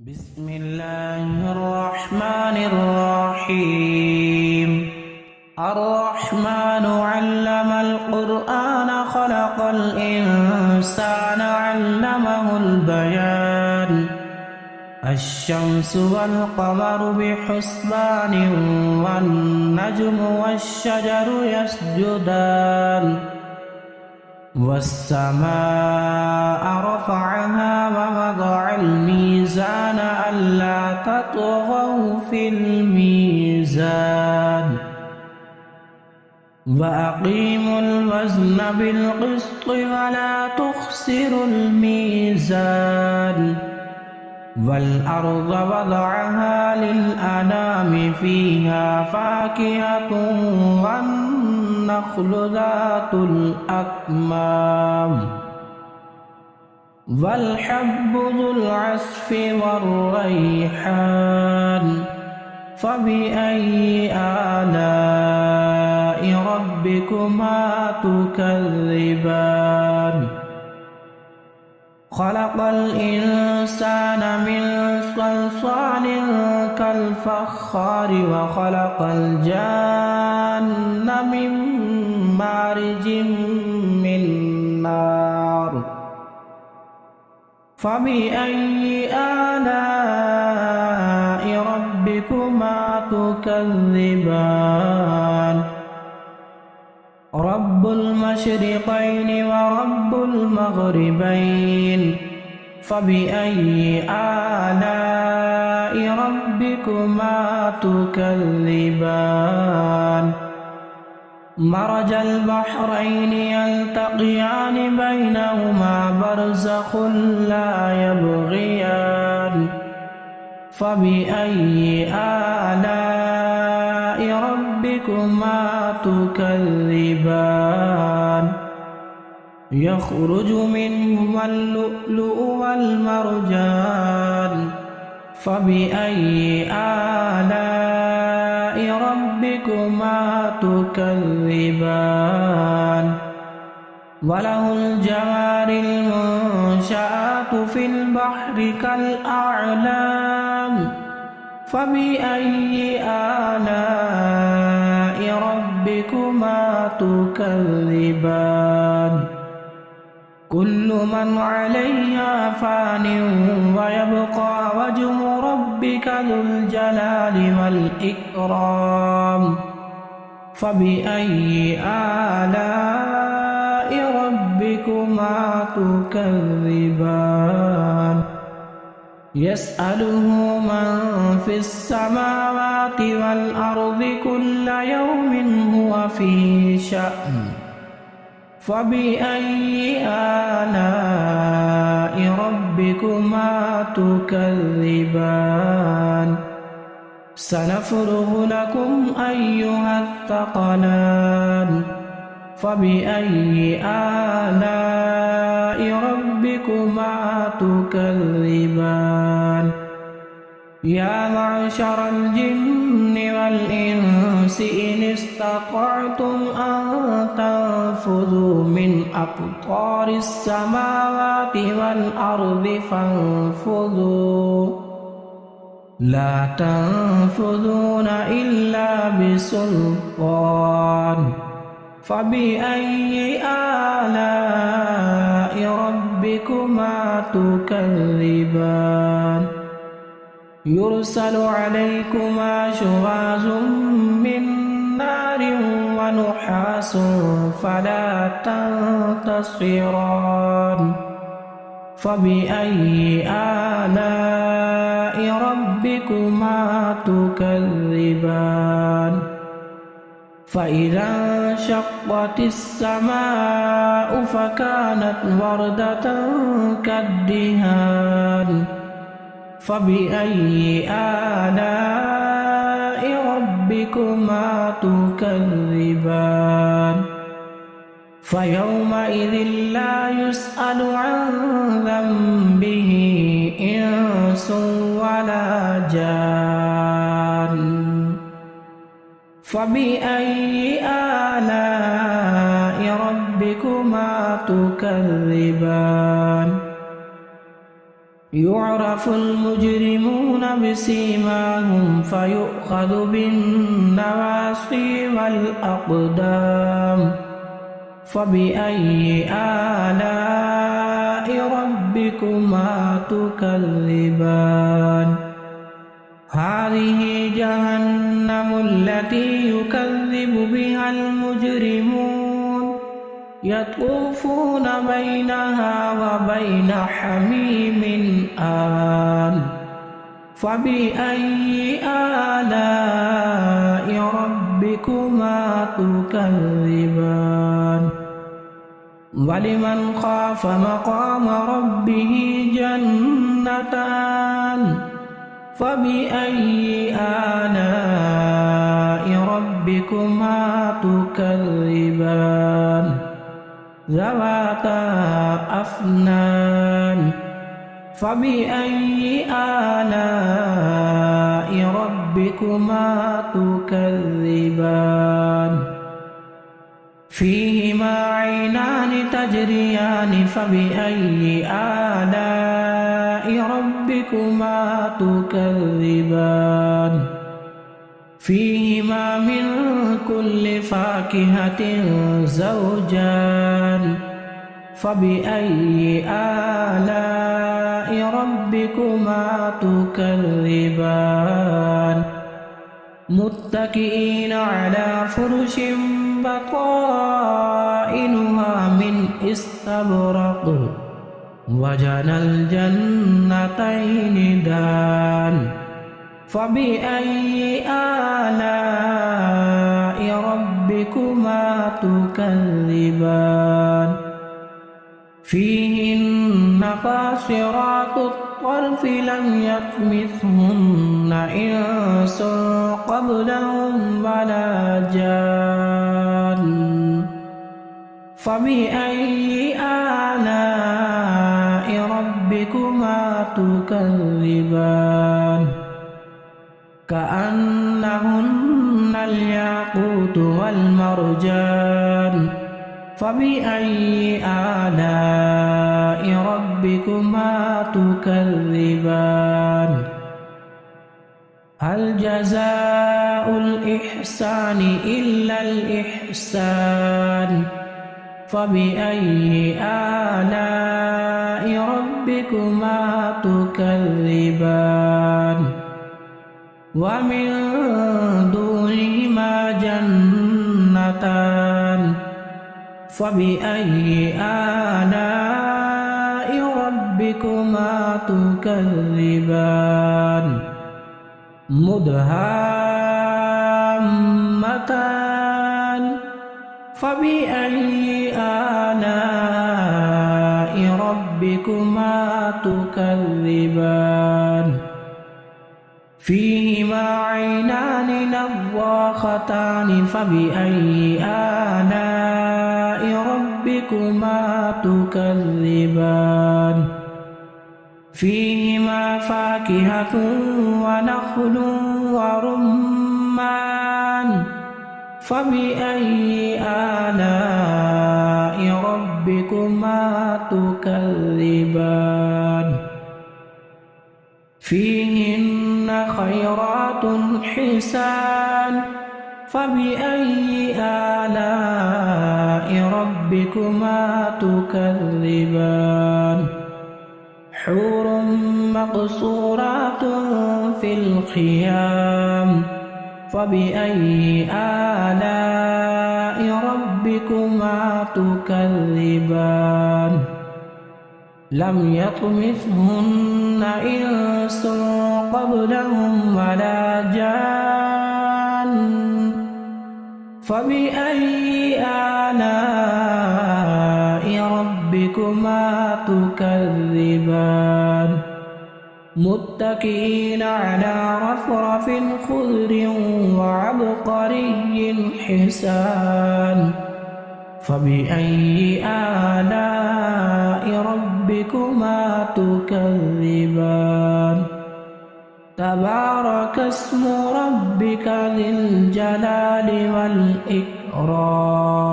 بسم الله الرحمن الرحيم الرحمن علم القرآن خلق الإنسان علمه البيان الشمس والقمر بحسبان والنجم والشجر يسجدان والسماء رفعها ووضع الميزان ألا تطغوا في الميزان وأقيموا الوزن بالقسط ولا تخسروا الميزان والأرض وضعها للأنام فيها فاكهة والنخل ذات الأكمام والحب ذو العصف والريحان فبأي آلاء ربكما تكذبان خلق الإنسان من صلصال كالفخار وخلق الجان من مارج من نار فبأي آلاء ربكما تكذبان رب المشرقين ورب المغربين فبأي آلاء ربكما تكذبان مرج البحرين يلتقيان بينهما برزخ لا يبغيان فبأي آلاء ربكما تكذبان يخرج منهما اللؤلؤ والمرجان فبأي آلاء ربكما تكذبان وله الجوار المنشآت في البحر كالأعلام فبأي آلاء ربكما تكذبان كل من عليها فان ويبقى وجه ربك ذو الجلال والإكرام فبأي آلاء ربكما تكذبان يسأله من في السماوات والأرض كل يوم هو في شأن فبأي آلاء ربكما تكذبان سنفرغ لكم أيها الثقلان فبأي آلاء ربكما تكذبان يا معشر الجن والإنس إن استطعتم أن تنفذوا من أقطار السماوات والأرض فانفذوا لا تنفذون إلا بسلطان فبأي آلاء ربكما تكذبان يرسل عليكما شواظ من نار ونحاس فلا تنتصران فبأي آلاء ربكما تكذبان فإذا انشقت السماء فكانت وردة كالدهان فبأي آلاء ربكما تكذبان فيومئذ لا يسأل عن ذنبه إنس ولا جان فبأي آلاء ربكما تكذبان يعرف المجرمون بسيماهم فيؤخذ بالنواصي والأقدام فبأي آلاء ربكما تكذبان هذه جهنم التي يكذب بها المجرمون يطوفون بينها وبين حميم آن فبأي آلاء ربكما تكذبان ولمن خاف مقام ربه جنتان فبأي آلاء ربكما تكذبان ذواتا أفنان فبأي آلاء ربكما تكذبان فيهما عينان تجريان فبأي آلاء ربكما تكذبان فيهما من كل فاكهة زوجان فبأي آلاء ربكما تكذبان متكئين على فرش بطائنها من استبرق وجنى الجنتين دان فبأي آلاء ربكما تكذبان فيهن قاصرات الطرف لم يطمثهن إنس قبلهم ولا جان فبأي آلاء ربكما تكذبان كأنهن الياقوت والمرجان فبأي آلاء ربكما تكذبان هل جزاء الإحسان إلا الإحسان فبأي آلاء ربكما تكذبان ومن دونهما جنتان فبأي آلاء ربكما تكذبان مدهامتان فبأي آلاء ربكما تكذبان فيهما عينان نضاختان فبأي آلاء ربكما تكذبان فيهما فاكهة ونخل ورمان فبأي آلاء ربكما تكذبان فيهن خيرات حسان فبأي آلاء ربكما تكذبان حور مقصورات في الخيام فبأي آلاء ربكما تكذبان لم يطمثهن إنس قبلهم ولا جان فبأي آلاء ربكما تكذبان متكئين على رفرف خضر وعبقري حسان فبأي آلاء ربكما تكذبان تبارك اسم ربك ذي الجلال والإكرام